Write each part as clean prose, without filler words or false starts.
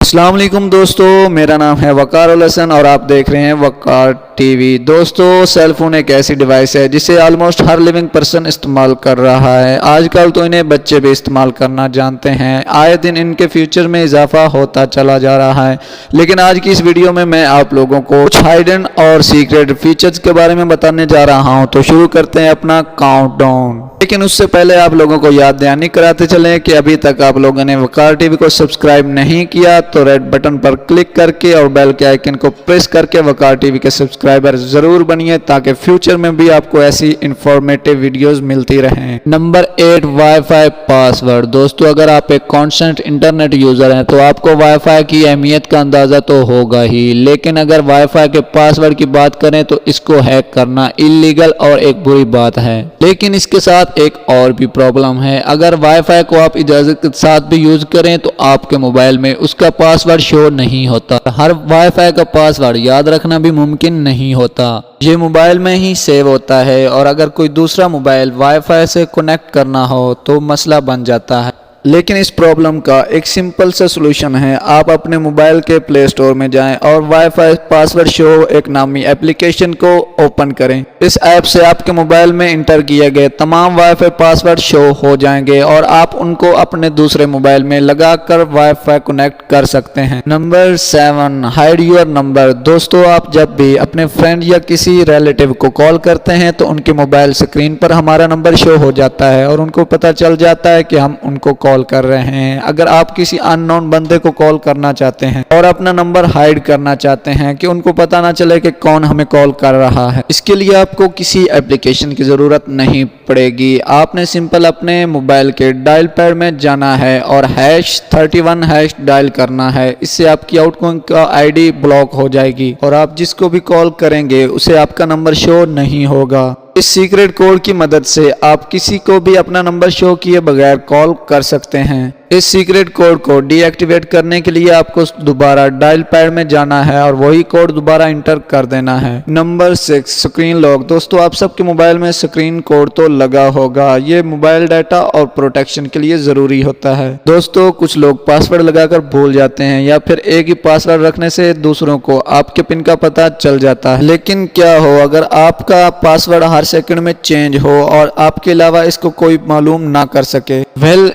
السلام علیکم دوستو، میرا نام ہے وقار الحسن اور آپ دیکھ رہے ہیں وقار ٹی وی۔ دوستو، سیل فون ایک ایسی ڈیوائس ہے جسے آلموسٹ ہر لیونگ پرسن استعمال کر رہا ہے۔ آج کل تو انہیں بچے بھی استعمال کرنا جانتے ہیں، آئے دن ان کے فیوچر میں اضافہ ہوتا چلا جا رہا ہے۔ لیکن آج کی اس ویڈیو میں آپ لوگوں کو کچھ ہائیڈن اور سیکریٹ فیچرز کے بارے میں بتانے جا رہا ہوں، تو شروع کرتے ہیں اپنا کاؤنٹ ڈاؤن۔ لیکن اس سے پہلے آپ لوگوں کو یاد دہانی کراتے چلیں کہ ابھی تک آپ لوگوں نے وقار ٹی وی کو سبسکرائب نہیں کیا تو ریڈ بٹن پر کلک کر کے اور بیل کے آئیکن کو پریس کر کے وقار ٹی وی کے سبسکرائبر ضرور بنیے، تاکہ فیوچر میں بھی آپ کو ایسی انفارمیٹیو ویڈیوز ملتی رہیں۔ Number 8، wi fi password. دوستو، اگر آپ ایک کانسٹنٹ انٹرنیٹ یوزر ہیں تو آپ کو وائی فائی کی اہمیت کا اندازہ تو ہوگا ہی، لیکن اگر وائی فائی کے پاسورڈ کی بات کریں تو اس کو ہیک کرنا اللیگل اور ایک بری بات ہے۔ لیکن اس کے ساتھ ایک اور بھی پرابلم ہے، اگر وائی فائی کو آپ اجازت کے ساتھ بھی یوز کریں تو آپ کے موبائل میں اس کا پاسورڈ شو نہیں ہوتا۔ ہر وائی فائی کا پاسورڈ یاد رکھنا بھی ممکن نہیں ہوتا، یہ موبائل میں ہی سیو ہوتا ہے، اور اگر کوئی دوسرا موبائل وائی فائی سے کنیکٹ کرنا ہو تو مسئلہ بن جاتا ہے۔ لیکن اس پرابلم کا ایک سمپل سا سلوشن ہے، آپ اپنے موبائل کے پلے سٹور میں جائیں اور وائی فائی پاسورڈ شو ایک نامی اپلیکیشن کو اوپن کریں۔ اس ایپ سے آپ کے موبائل میں انٹر کیے گئے تمام وائی فائی پاسورڈ شو ہو جائیں گے اور آپ ان کو اپنے دوسرے موبائل میں لگا کر وائی فائی کنیکٹ کر سکتے ہیں۔ Number 7، Hyde your number. دوستو، آپ جب بھی اپنے فرینڈ یا کسی ریلیٹیو کو کال کرتے ہیں تو ان کے موبائل سکرین پر ہمارا نمبر شو ہو جاتا ہے اور ان کو پتہ چل جاتا ہے کہ ہم ان کو کال کر رہے ہیں۔ اگر آپ کسی ان نون بندے کو کال کرنا چاہتے ہیں اور اپنا نمبر ہائیڈ کرنا چاہتے ہیں کہ ان کو پتہ نہ چلے کہ کون ہمیں کال کر رہا ہے، اس کے لیے آپ کو کسی ایپلیکیشن کی ضرورت نہیں پڑے گی۔ آپ نے سمپل اپنے موبائل کے ڈائل پیڈ میں جانا ہے اور #31# ڈائل کرنا ہے۔ اس سے آپ کی آؤٹ گوئنگ کا آئی ڈی بلاک ہو جائے گی اور آپ جس کو بھی کال کریں گے اسے آپ کا نمبر شو نہیں ہوگا۔ اس سیکریٹ کوڈ کی مدد سے آپ کسی کو بھی اپنا نمبر شو کیے بغیر کال کر سکتے ہیں۔ اس سیکریٹ کوڈ کو ڈی ایکٹیویٹ کرنے کے لیے آپ کو دوبارہ ڈائل پیڈ میں جانا ہے اور وہی کوڈ دوبارہ انٹر کر دینا ہے۔ Number 6، screen lock. دوستو، آپ سب کے موبائل میں اسکرین کوڈ تو لگا ہوگا، یہ موبائل ڈیٹا اور پروٹیکشن کے لیے ضروری ہوتا ہے۔ دوستو، کچھ لوگ پاسورڈ لگا کر بھول جاتے ہیں یا پھر ایک ہی پاسورڈ رکھنے سے دوسروں کو آپ کے پن کا پتہ چل جاتا ہے۔ لیکن کیا ہو اگر آپ کا پاسورڈ ہر سیکنڈ میں چینج ہو اور آپ کے علاوہ اس کو کوئی معلوم نہ کر سکے؟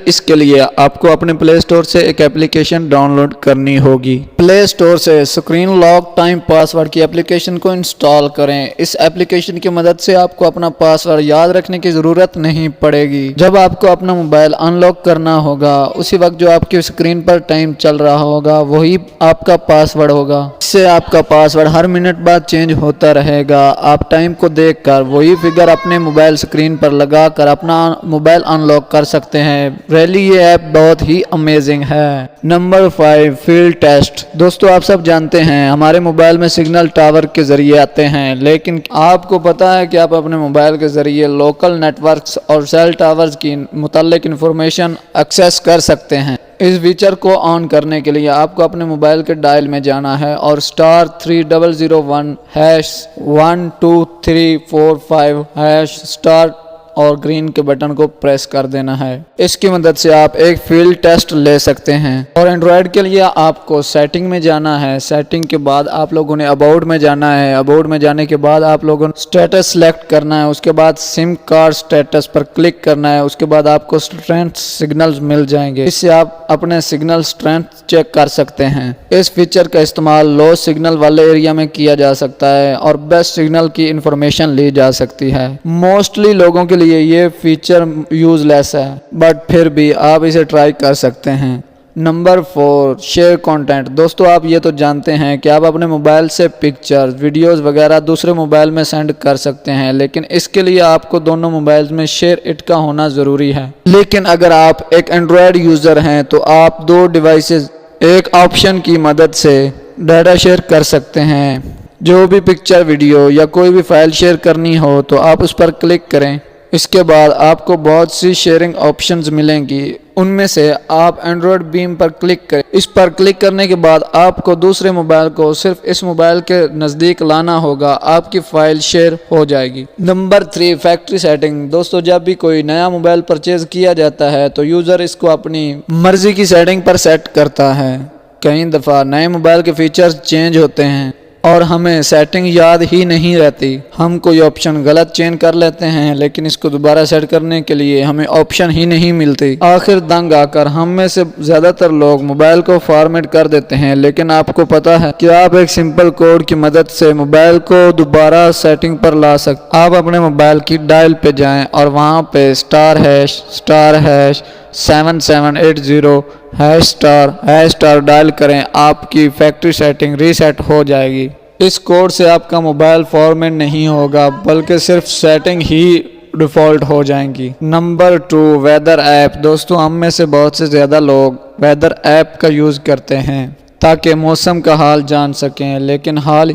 اس کے لیے آپ کو اپنے پلے سٹور سے ایک ایپلیکیشن ڈاؤن لوڈ کرنی ہوگی۔ پلے سٹور سے اسکرین لاک ٹائم پاسورڈ کی ایپلیکیشن کو انسٹال کریں۔ اس ایپلیکیشن کی مدد سے آپ کو اپنا پاسورڈ یاد رکھنے کی ضرورت نہیں پڑے گی۔ جب آپ کو اپنا موبائل ان لاک کرنا ہوگا اسی وقت جو آپ کی اسکرین پر ٹائم چل رہا ہوگا وہی آپ کا پاسورڈ ہوگا۔ اس سے آپ کا پاسورڈ ہر منٹ بعد چینج ہوتا رہے گا۔ آپ ٹائم کو دیکھ کر وہی فگر اپنے موبائل اسکرین پر لگا کر اپنا موبائل ان لاک کر سکتے ہیں۔ ریلی یہ ایپ بہت ہی امیزنگ ہے۔ Number 5، field test. دوستو، آپ سب جانتے ہیں ہمارے موبائل میں سگنل ٹاور کے ذریعے آتے ہیں، لیکن آپ کو پتا ہے کہ آپ اپنے موبائل کے ذریعے لوکل نیٹ ورکس اور سیل ٹاورز کی متعلق انفارمیشن ایکسیس کر سکتے ہیں۔ اس فیچر کو آن کرنے کے لیے آپ کو اپنے موبائل کے ڈائل میں جانا ہے اور *301#12345# اور گرین کے بٹن کو پریس کر دینا ہے۔ اس کی مدد سے آپ ایک فیلڈ ٹیسٹ لے سکتے ہیں۔ اور اینڈرائیڈ کے لیے آپ کو سیٹنگ میں جانا ہے، سیٹنگ کے بعد آپ لوگوں نے اباؤٹ میں جانا ہے، اباؤٹ میں جانے کے بعد آپ لوگوں نے سٹیٹس سلیکٹ کرنا ہے، اس کے بعد سم کارڈ سٹیٹس پر کلک کرنا ہے، اس کے بعد آپ کو اسٹرینتھ سگنلز مل جائیں گے، اس سے آپ اپنے سگنل اسٹرینتھ چیک کر سکتے ہیں۔ اس فیچر کا استعمال لو سگنل والے ایریا میں کیا جا سکتا ہے اور بیسٹ سگنل کی انفارمیشن لی جا سکتی ہے۔ موسٹلی لوگوں کے لیے یہ فیچر یوز لیس ہے، بٹ پھر بھی آپ اسے ٹرائی کر سکتے ہیں۔ Number 4، share content. دوستو، آپ یہ تو جانتے ہیں کہ آپ اپنے موبائل سے پکچر، ویڈیوز وغیرہ دوسرے موبائل میں سینڈ کر سکتے ہیں، لیکن اس کے لیے آپ کو دونوں موبائلز میں شیئر اٹ کا ہونا ضروری ہے۔ لیکن اگر آپ ایک اینڈرائیڈ یوزر ہیں تو آپ دو ڈیوائسز ایک آپشن کی مدد سے ڈیٹا شیئر کر سکتے ہیں۔ جو بھی پکچر، ویڈیو یا کوئی بھی فائل شیئر کرنی ہو تو آپ اس پر کلک کریں، اس کے بعد آپ کو بہت سی شیئرنگ آپشنز ملیں گی، ان میں سے آپ اینڈرائیڈ بیم پر کلک کریں۔ اس پر کلک کرنے کے بعد آپ کو دوسرے موبائل کو صرف اس موبائل کے نزدیک لانا ہوگا، آپ کی فائل شیئر ہو جائے گی۔ Number 3، factory setting. دوستو، جب بھی کوئی نیا موبائل پرچیز کیا جاتا ہے تو یوزر اس کو اپنی مرضی کی سیٹنگ پر سیٹ کرتا ہے۔ کئی دفعہ نئے موبائل کے فیچرز چینج ہوتے ہیں اور ہمیں سیٹنگ یاد ہی نہیں رہتی، ہم کوئی آپشن غلط چینج کر لیتے ہیں لیکن اس کو دوبارہ سیٹ کرنے کے لیے ہمیں آپشن ہی نہیں ملتی۔ آخر دنگ آ کر ہم میں سے زیادہ تر لوگ موبائل کو فارمیٹ کر دیتے ہیں، لیکن آپ کو پتا ہے کہ آپ ایک سمپل کوڈ کی مدد سے موبائل کو دوبارہ سیٹنگ پر لا سکتے۔ آپ اپنے موبائل کی ڈائل پہ جائیں اور وہاں پہ *#7780#* ڈائل کریں، آپ کی فیکٹری سیٹنگ ریسیٹ ہو جائے گی۔ اس کوڈ سے آپ کا موبائل فارمیٹ نہیں ہوگا بلکہ صرف سیٹنگ ہی ڈیفالٹ ہو جائیں گی۔ Number 2، weather app. دوستو، ہم میں سے بہت سے زیادہ لوگ ویدر ایپ کا یوز کرتے ہیں تاکہ موسم کا حال جان سکیں، لیکن حال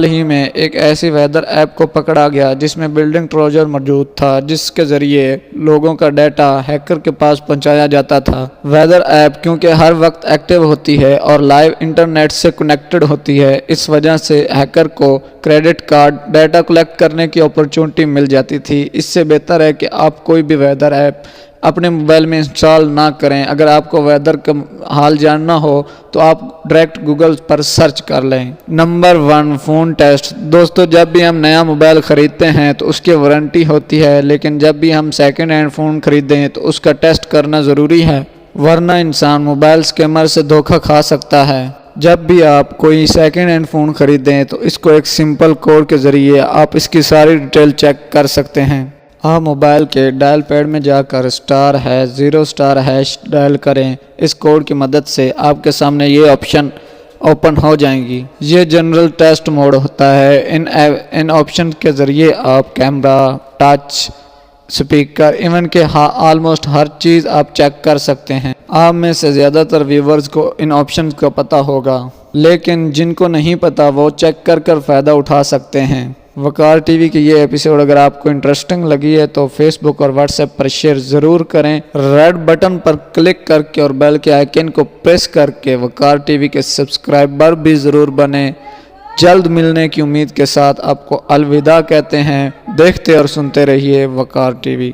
ہی میں ایک ایسی ویدر ایپ کو پکڑا گیا جس میں بلڈنگ ٹروجر موجود تھا، جس کے ذریعے لوگوں کا ڈیٹا ہیکر کے پاس پہنچایا جاتا تھا۔ ویدر ایپ کیونکہ ہر وقت ایکٹیو ہوتی ہے اور لائیو انٹرنیٹ سے کنیکٹڈ ہوتی ہے، اس وجہ سے ہیکر کو کریڈٹ کارڈ ڈیٹا کلیکٹ کرنے کی اپرچونٹی مل جاتی تھی۔ اس سے بہتر ہے کہ آپ کوئی بھی ویدر ایپ اپنے موبائل میں انسٹال نہ کریں۔ اگر آپ کو ویدر کا حال جاننا ہو تو آپ ڈائریکٹ گوگل پر سرچ کر لیں۔ Number 1، phone test. دوستو، جب بھی ہم نیا موبائل خریدتے ہیں تو اس کی وارنٹی ہوتی ہے، لیکن جب بھی ہم سیکنڈ ہینڈ فون خریدیں تو اس کا ٹیسٹ کرنا ضروری ہے، ورنہ انسان موبائل اسکیمر سے دھوکہ کھا سکتا ہے۔ جب بھی آپ کوئی سیکنڈ ہینڈ فون خریدیں تو اس کو ایک سمپل کوڈ کے ذریعے آپ اس کی ساری ڈیٹیل چیک کر سکتے ہیں۔ آپ موبائل کے ڈائل پیڈ میں جا کر *#0# ڈائل کریں۔ اس کوڈ کی مدد سے آپ کے سامنے یہ آپشن اوپن ہو جائیں گی۔ یہ جنرل ٹیسٹ موڈ ہوتا ہے۔ ان آپشن کے ذریعے آپ کیمرہ، ٹچ، سپیکر، ایون کہ آلموسٹ ہر چیز آپ چیک کر سکتے ہیں۔ آپ میں سے زیادہ تر ویورز کو ان آپشنز کا پتہ ہوگا، لیکن جن کو نہیں پتہ وہ چیک کر فائدہ اٹھا سکتے ہیں۔ وقار ٹی وی کی یہ ایپیسوڈ اگر آپ کو انٹرسٹنگ لگی ہے تو فیس بک اور واٹس ایپ پر شیئر ضرور کریں۔ ریڈ بٹن پر کلک کر کے اور بیل کے آئیکن کو پریس کر کے وقار ٹی وی کے سبسکرائبر بھی ضرور بنیں۔ جلد ملنے کی امید کے ساتھ آپ کو الوداع کہتے ہیں۔ دیکھتے اور سنتے رہیے وقار ٹی وی۔